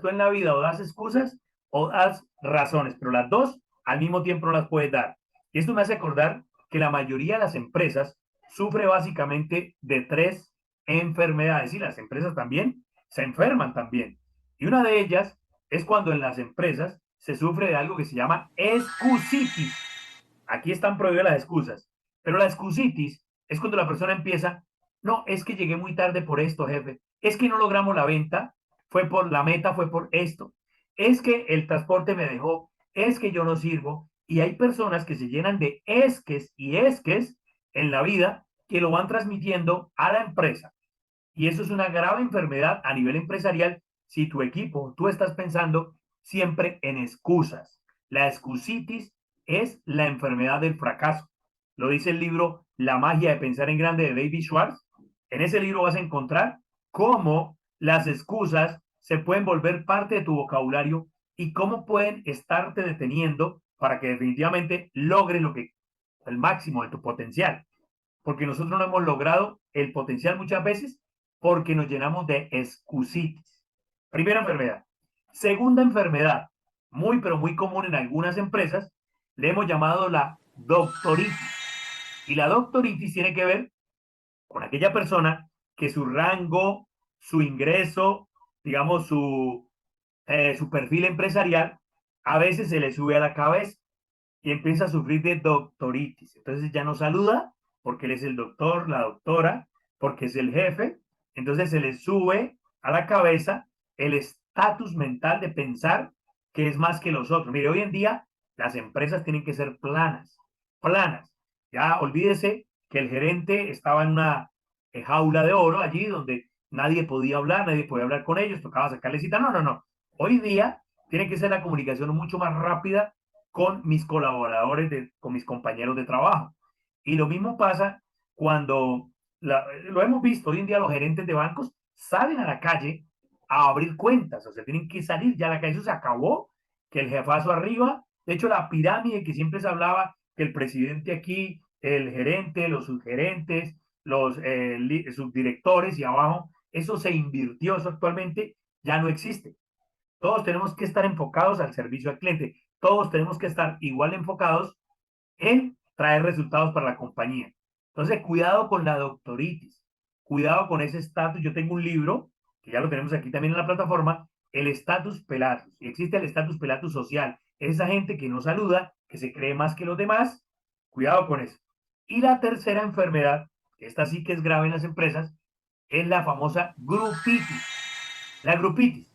tú en la vida o das excusas o das razones, pero las dos al mismo tiempo no las puedes dar. Y esto me hace acordar que la mayoría de las empresas sufre básicamente de tres enfermedades y las empresas también se enferman también. Y una de ellas es cuando en las empresas se sufre de algo que se llama excusitis. Aquí están prohibidas las excusas, pero la excusitis es cuando la persona empieza, no, es que llegué muy tarde por esto, jefe, es que no logramos la venta, fue por la meta, fue por esto, es que el transporte me dejó, es que yo no sirvo, y hay personas que se llenan de esques y esques en la vida que lo van transmitiendo a la empresa. Y eso es una grave enfermedad a nivel empresarial si tu equipo, tú estás pensando siempre en excusas. La excusitis es la enfermedad del fracaso. Lo dice el libro La magia de pensar en grande de David Schwartz. En ese libro vas a encontrar cómo las excusas se pueden volver parte de tu vocabulario y cómo pueden estarte deteniendo para que definitivamente logres lo que el máximo de tu potencial, porque nosotros no hemos logrado el potencial muchas veces porque nos llenamos de excusitis. Primera enfermedad. Segunda enfermedad, muy pero muy común en algunas empresas, le hemos llamado la doctoritis. Y la doctoritis tiene que ver con aquella persona que su rango, su ingreso, digamos, su perfil empresarial, a veces se le sube a la cabeza y empieza a sufrir de doctoritis. Entonces ya no saluda porque él es el doctor, la doctora, porque es el jefe. Entonces se le sube a la cabeza el estatus mental de pensar que es más que los otros. Mire, hoy en día las empresas tienen que ser planas, planas. Ya olvídese que el gerente estaba en una jaula de oro allí donde nadie podía hablar, nadie podía hablar con ellos, tocaba sacarle cita. No, no, no. Hoy día tiene que ser la comunicación mucho más rápida con mis colaboradores, con mis compañeros de trabajo. Y lo mismo pasa cuando, lo hemos visto, hoy en día los gerentes de bancos salen a la calle a abrir cuentas, o sea, tienen que salir ya a la calle, eso se acabó, que el jefazo arriba, de hecho la pirámide que siempre se hablaba, que el presidente aquí, el gerente, los subgerentes, los subdirectores y abajo, eso se invirtió, eso actualmente ya no existe. Todos tenemos que estar enfocados al servicio al cliente. Todos tenemos que estar igual enfocados en traer resultados para la compañía. Entonces, cuidado con la doctoritis, cuidado con ese estatus. Yo tengo un libro, que ya lo tenemos aquí también en la plataforma, el estatus pelatus. Y existe el estatus pelatus social. Esa gente que no saluda, que se cree más que los demás, cuidado con eso. Y la tercera enfermedad, que esta sí que es grave en las empresas, es la famosa grupitis. La grupitis.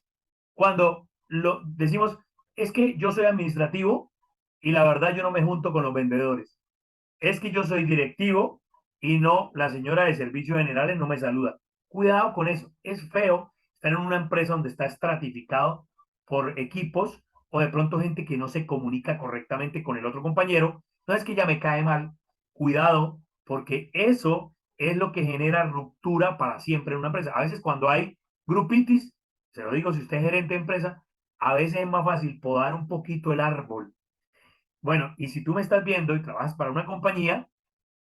Cuando lo decimos, es que yo soy administrativo y la verdad yo no me junto con los vendedores. Es que yo soy directivo y no, la señora de servicios generales no me saluda. Cuidado con eso. Es feo estar en una empresa donde está estratificado por equipos o de pronto gente que no se comunica correctamente con el otro compañero. No es que ya me cae mal. Cuidado, porque eso es lo que genera ruptura para siempre en una empresa. A veces cuando hay grupitis, se lo digo si usted es gerente de empresa, a veces es más fácil podar un poquito el árbol. Bueno, y si tú me estás viendo y trabajas para una compañía,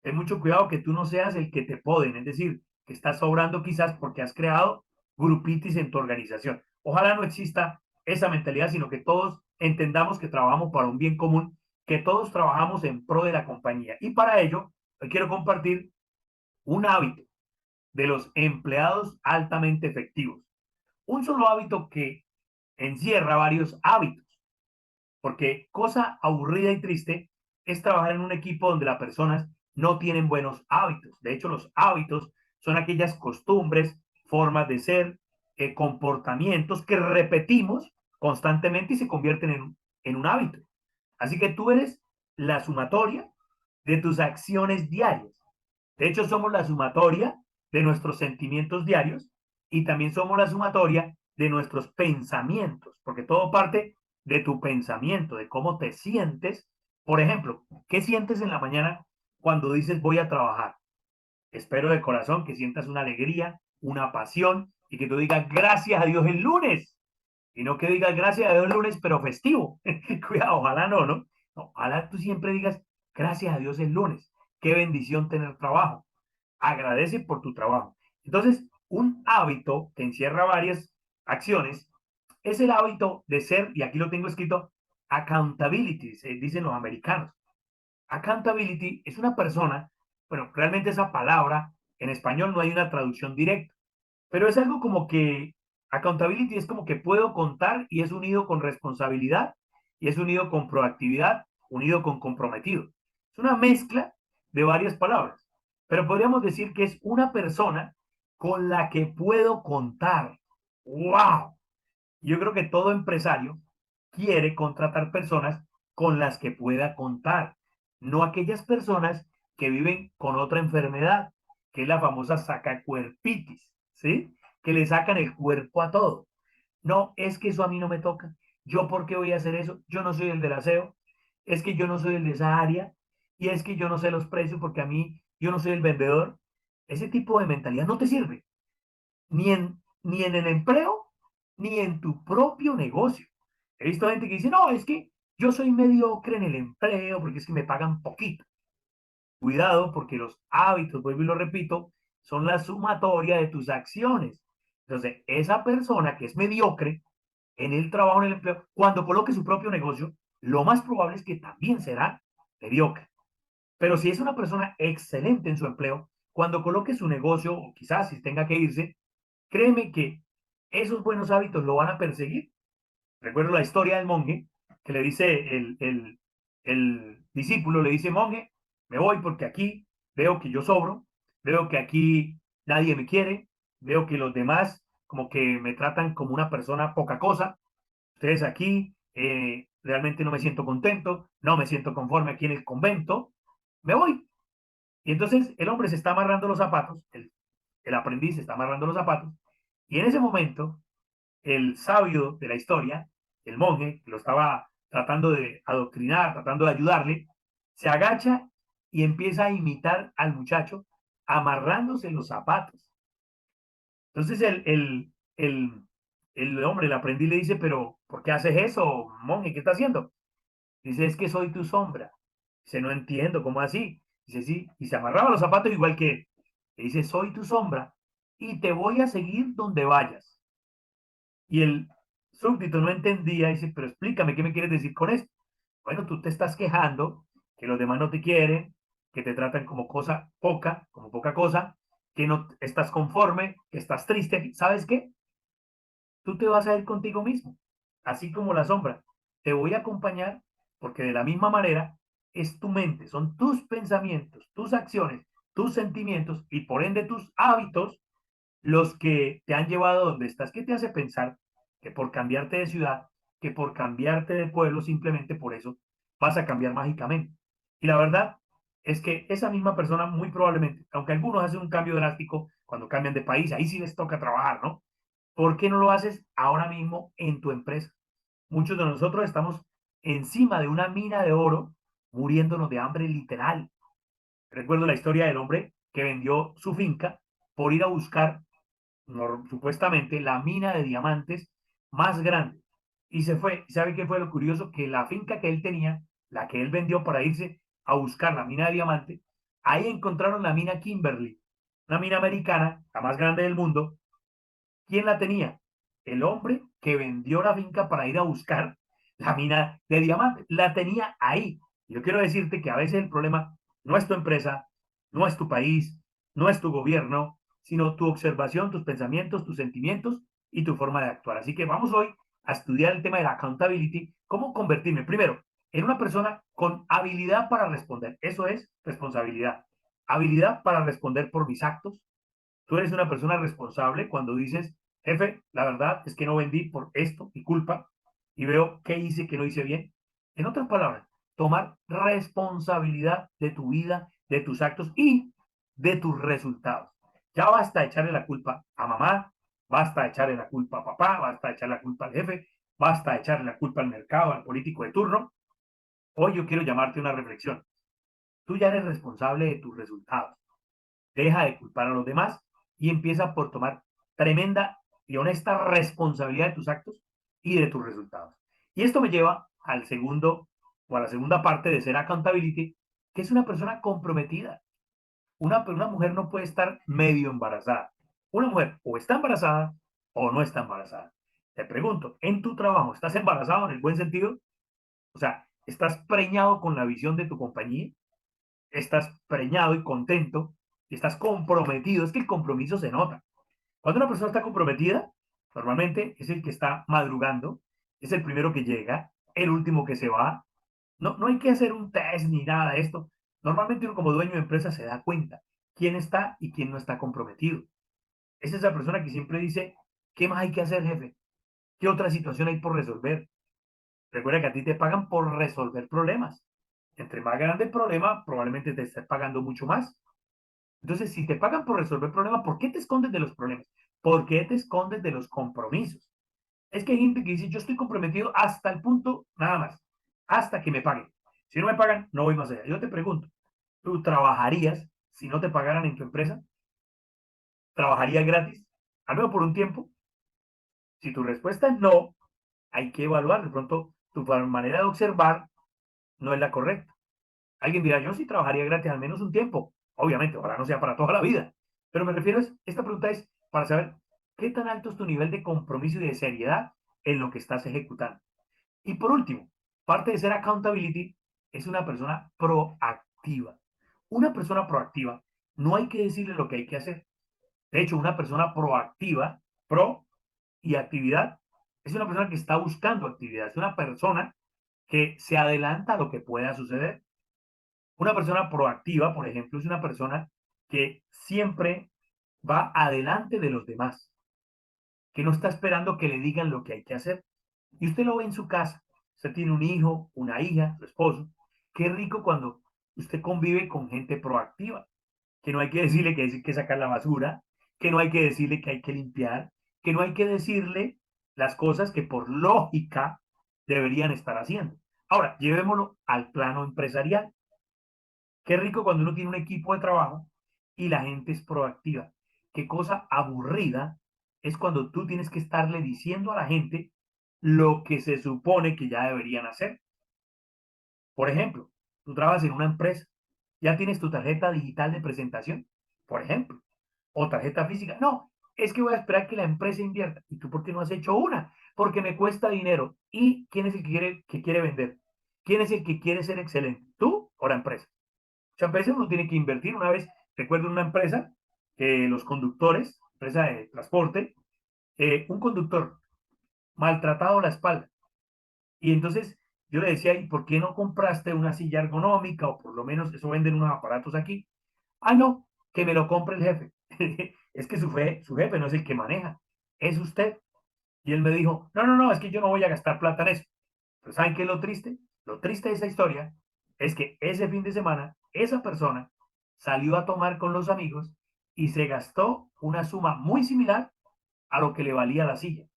ten mucho cuidado que tú no seas el que te poden, es decir, que estás sobrando quizás porque has creado grupitis en tu organización. Ojalá no exista esa mentalidad, sino que todos entendamos que trabajamos para un bien común, que todos trabajamos en pro de la compañía. Y para ello, hoy quiero compartir un hábito de los empleados altamente efectivos. Un solo hábito que encierra varios hábitos, porque cosa aburrida y triste es trabajar en un equipo donde las personas no tienen buenos hábitos. De hecho, los hábitos son aquellas costumbres, formas de ser, comportamientos que repetimos constantemente y se convierten en un hábito. Así que tú eres la sumatoria de tus acciones diarias. De hecho, somos la sumatoria de nuestros sentimientos diarios y también somos la sumatoria de nuestros pensamientos, porque todo parte de tu pensamiento, de cómo te sientes. Por ejemplo, ¿qué sientes en la mañana cuando dices voy a trabajar? Espero de corazón que sientas una alegría, una pasión y que tú digas gracias a Dios el lunes. Y no que digas gracias a Dios el lunes, pero festivo. Cuidado, ojalá no, ¿no? No, ojalá tú siempre digas gracias a Dios el lunes. Qué bendición tener trabajo. Agradece por tu trabajo. Entonces, un hábito que encierra varias acciones es el hábito de ser, y aquí lo tengo escrito, accountability, se dicen los americanos. Accountability es una persona, bueno, realmente esa palabra en español no hay una traducción directa, pero es algo como que accountability es como que puedo contar y es unido con responsabilidad y es unido con proactividad, unido con comprometido. Es una mezcla de varias palabras, pero podríamos decir que es una persona con la que puedo contar. ¡Wow! Yo creo que todo empresario quiere contratar personas con las que pueda contar, no aquellas personas que viven con otra enfermedad, que es la famosa sacacuerpitis, ¿sí? Que le sacan el cuerpo a todo. No, es que eso a mí no me toca. ¿Yo por qué voy a hacer eso? Yo no soy el del aseo, es que yo no soy el de esa área, y es que yo no sé los precios porque a mí, yo no soy el vendedor. Ese tipo de mentalidad no te sirve ni en el empleo, ni en tu propio negocio. He visto gente que dice, no, es que yo soy mediocre en el empleo porque es que me pagan poquito. Cuidado porque los hábitos, vuelvo y lo repito, son la sumatoria de tus acciones. Entonces, esa persona que es mediocre en el trabajo, en el empleo, cuando coloque su propio negocio, lo más probable es que también será mediocre. Pero si es una persona excelente en su empleo, cuando coloque su negocio, o quizás si tenga que irse, créeme que esos buenos hábitos lo van a perseguir. Recuerdo la historia del monje que le dice el discípulo, le dice, monje, me voy porque aquí veo que yo sobro, veo que aquí nadie me quiere, veo que los demás como que me tratan como una persona poca cosa. Ustedes aquí realmente no me siento contento, no me siento conforme aquí en el convento, me voy. Y entonces el hombre se está amarrando los zapatos, el aprendiz se está amarrando los zapatos, y en ese momento el sabio de la historia, el monje, que lo estaba tratando de adoctrinar, tratando de ayudarle, se agacha y empieza a imitar al muchacho amarrándose los zapatos. Entonces el hombre, el aprendiz le dice, pero ¿por qué haces eso, monje? ¿Qué está haciendo? Dice, es que soy tu sombra. Dice, no entiendo, ¿cómo así? Dice, sí, y se amarraba los zapatos igual que él. Le dice, soy tu sombra y te voy a seguir donde vayas. Y el súbdito no entendía y dice, pero explícame, ¿qué me quieres decir con esto? Bueno, tú te estás quejando que los demás no te quieren, que te tratan como cosa poca, como poca cosa, que no estás conforme, que estás triste. ¿Sabes qué? Tú te vas a ir contigo mismo, así como la sombra. Te voy a acompañar porque de la misma manera es tu mente, son tus pensamientos, tus acciones, tus sentimientos y por ende tus hábitos los que te han llevado a donde estás. ¿Qué te hace pensar que por cambiarte de ciudad, que por cambiarte de pueblo, simplemente por eso vas a cambiar mágicamente? Y la verdad es que esa misma persona muy probablemente, aunque algunos hacen un cambio drástico cuando cambian de país, ahí sí les toca trabajar, ¿no? ¿Por qué no lo haces ahora mismo en tu empresa? Muchos de nosotros estamos encima de una mina de oro, muriéndonos de hambre literal. Recuerdo la historia del hombre que vendió su finca por ir a buscar supuestamente la mina de diamantes más grande. Y se fue. ¿Sabe qué fue lo curioso? Que la finca que él tenía, la que él vendió para irse a buscar la mina de diamante, ahí encontraron la mina Kimberly, una mina americana, la más grande del mundo. ¿Quién la tenía? El hombre que vendió la finca para ir a buscar la mina de diamante. La tenía ahí. Yo quiero decirte que a veces el problema no es tu empresa, no es tu país, no es tu gobierno, sino tu observación, tus pensamientos, tus sentimientos y tu forma de actuar. Así que vamos hoy a estudiar el tema de la accountability, cómo convertirme primero en una persona con habilidad para responder. Eso es responsabilidad. Habilidad para responder por mis actos, tú eres una persona responsable cuando dices, jefe, la verdad es que no vendí por esto, mi culpa, y veo qué hice que no hice bien. En otras palabras, tomar responsabilidad de tu vida, de tus actos y de tus resultados. Ya basta echarle la culpa a mamá, basta echarle la culpa a papá, basta echarle la culpa al jefe, basta echarle la culpa al mercado, al político de turno. Hoy yo quiero llamarte a una reflexión. Tú ya eres responsable de tus resultados. Deja de culpar a los demás y empieza por tomar tremenda y honesta responsabilidad de tus actos y de tus resultados. Y esto me lleva al segundo o a la segunda parte de ser accountability, que es una persona comprometida. Una mujer no puede estar medio embarazada. Una mujer o está embarazada o no está embarazada. Te pregunto, ¿en tu trabajo estás embarazado en el buen sentido? O sea, ¿estás preñado con la visión de tu compañía? ¿Estás preñado y contento? ¿Estás comprometido? Es que el compromiso se nota. Cuando una persona está comprometida, normalmente es el que está madrugando, es el primero que llega, el último que se va. No, no hay que hacer un test ni nada de esto. Normalmente uno como dueño de empresa se da cuenta quién está y quién no está comprometido. Es esa persona que siempre dice, ¿qué más hay que hacer, jefe? ¿Qué otra situación hay por resolver? Recuerda que a ti te pagan por resolver problemas. Entre más grande el problema, probablemente te estés pagando mucho más. Entonces, si te pagan por resolver problemas, ¿por qué te escondes de los problemas? ¿Por qué te escondes de los compromisos? Es que hay gente que dice, yo estoy comprometido hasta el punto, nada más, hasta que me paguen. Si no me pagan, no voy más allá. Yo te pregunto, ¿tú trabajarías si no te pagaran en tu empresa? ¿Trabajarías gratis? Al menos por un tiempo. Si tu respuesta es no, hay que evaluar. De pronto, tu manera de observar no es la correcta. Alguien dirá, yo sí trabajaría gratis al menos un tiempo. Obviamente, ojalá no sea para toda la vida. Pero me refiero, esta pregunta es para saber qué tan alto es tu nivel de compromiso y de seriedad en lo que estás ejecutando. Y por último, parte de ser accountability es una persona proactiva. Una persona proactiva no hay que decirle lo que hay que hacer. De hecho, una persona proactiva, pro y actividad, es una persona que está buscando actividad. Es una persona que se adelanta a lo que pueda suceder. Una persona proactiva, por ejemplo, es una persona que siempre va adelante de los demás, que no está esperando que le digan lo que hay que hacer. Y usted lo ve en su casa. Usted tiene un hijo, una hija, su esposo. Qué rico cuando usted convive con gente proactiva, que no hay que decirle que hay que sacar la basura, que no hay que decirle que hay que limpiar, que no hay que decirle las cosas que por lógica deberían estar haciendo. Ahora, llevémoslo al plano empresarial. Qué rico cuando uno tiene un equipo de trabajo y la gente es proactiva. Qué cosa aburrida es cuando tú tienes que estarle diciendo a la gente lo que se supone que ya deberían hacer. Por ejemplo, tú trabajas en una empresa, ya tienes tu tarjeta digital de presentación, por ejemplo, o tarjeta física. No, es que voy a esperar que la empresa invierta. ¿Y tú por qué no has hecho una? Porque me cuesta dinero. ¿Y quién es el que quiere vender? ¿Quién es el que quiere ser excelente? ¿Tú o la empresa? Muchas veces uno tiene que invertir. Una vez, recuerdo una empresa que los conductores, empresa de transporte, un conductor maltratado la espalda. Y entonces yo le decía, ¿y por qué no compraste una silla ergonómica? O por lo menos eso venden unos aparatos aquí. Ah, no, que me lo compre el jefe. Es que su jefe no es el que maneja, es usted. Y él me dijo, no, no, no, es que yo no voy a gastar plata en eso. Pero ¿saben qué es lo triste? Lo triste de esa historia es que ese fin de semana esa persona salió a tomar con los amigos y se gastó una suma muy similar a lo que le valía la silla.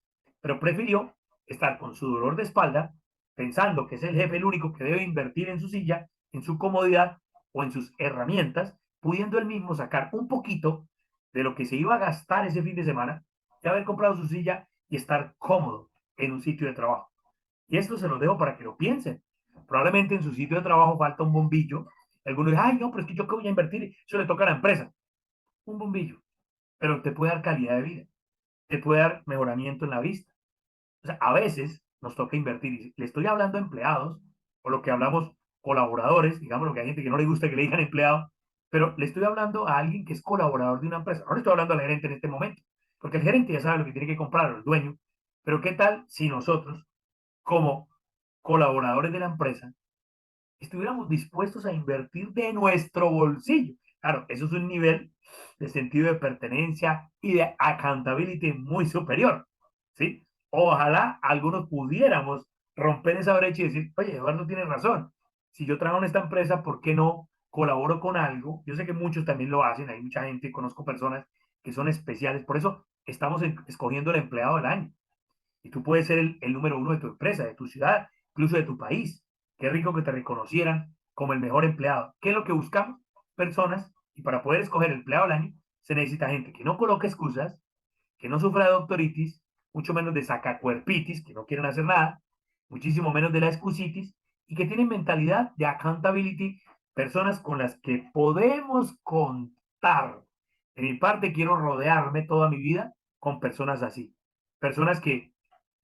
Pero prefirió estar con su dolor de espalda, pensando que es el jefe el único que debe invertir en su silla, en su comodidad o en sus herramientas, pudiendo él mismo sacar un poquito de lo que se iba a gastar ese fin de semana de haber comprado su silla y estar cómodo en un sitio de trabajo. Y esto se lo dejo para que lo piensen. Probablemente en su sitio de trabajo falta un bombillo. Algunos dicen, ay, no, pero es que yo qué voy a invertir, eso le toca a la empresa. Un bombillo, pero te puede dar calidad de vida, te puede dar mejoramiento en la vista. O sea, a veces nos toca invertir. Y le estoy hablando a empleados, o lo que hablamos colaboradores, digamos lo que hay gente que no le gusta que le digan empleado, pero le estoy hablando a alguien que es colaborador de una empresa. No le estoy hablando al gerente en este momento, porque el gerente ya sabe lo que tiene que comprar, el dueño. Pero ¿qué tal si nosotros, como colaboradores de la empresa, estuviéramos dispuestos a invertir de nuestro bolsillo? Claro, eso es un nivel de sentido de pertenencia y de accountability muy superior, ¿sí? Ojalá algunos pudiéramos romper esa brecha y decir, oye, Eduardo tiene razón. Si yo trabajo en esta empresa, ¿por qué no colaboro con algo? Yo sé que muchos también lo hacen, hay mucha gente, conozco personas que son especiales, por eso estamos escogiendo el empleado del año. Y tú puedes ser el número uno de tu empresa, de tu ciudad, incluso de tu país. Qué rico que te reconocieran como el mejor empleado. ¿Qué es lo que buscamos? Personas, y para poder escoger el empleado del año, se necesita gente que no coloque excusas, que no sufra de doctoritis, mucho menos de sacacuerpitis, que no quieren hacer nada, muchísimo menos de la excusitis, y que tienen mentalidad de accountability, personas con las que podemos contar. De mi parte, quiero rodearme toda mi vida con personas así. Personas que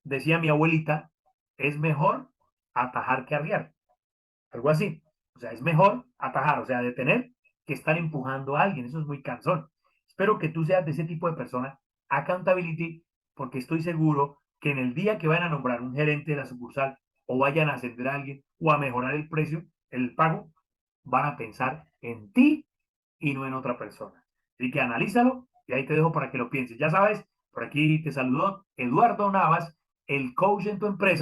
decía mi abuelita, es mejor atajar que arriar, algo así. O sea, es mejor atajar, o sea, detener que estar empujando a alguien. Eso es muy cansón. Espero que tú seas de ese tipo de persona, accountability, porque estoy seguro que en el día que vayan a nombrar un gerente de la sucursal o vayan a ascender a alguien o a mejorar el precio, el pago, van a pensar en ti y no en otra persona. Así que analízalo y ahí te dejo para que lo pienses. Ya sabes, por aquí te saludó Eduardo Navas, el coach en tu empresa.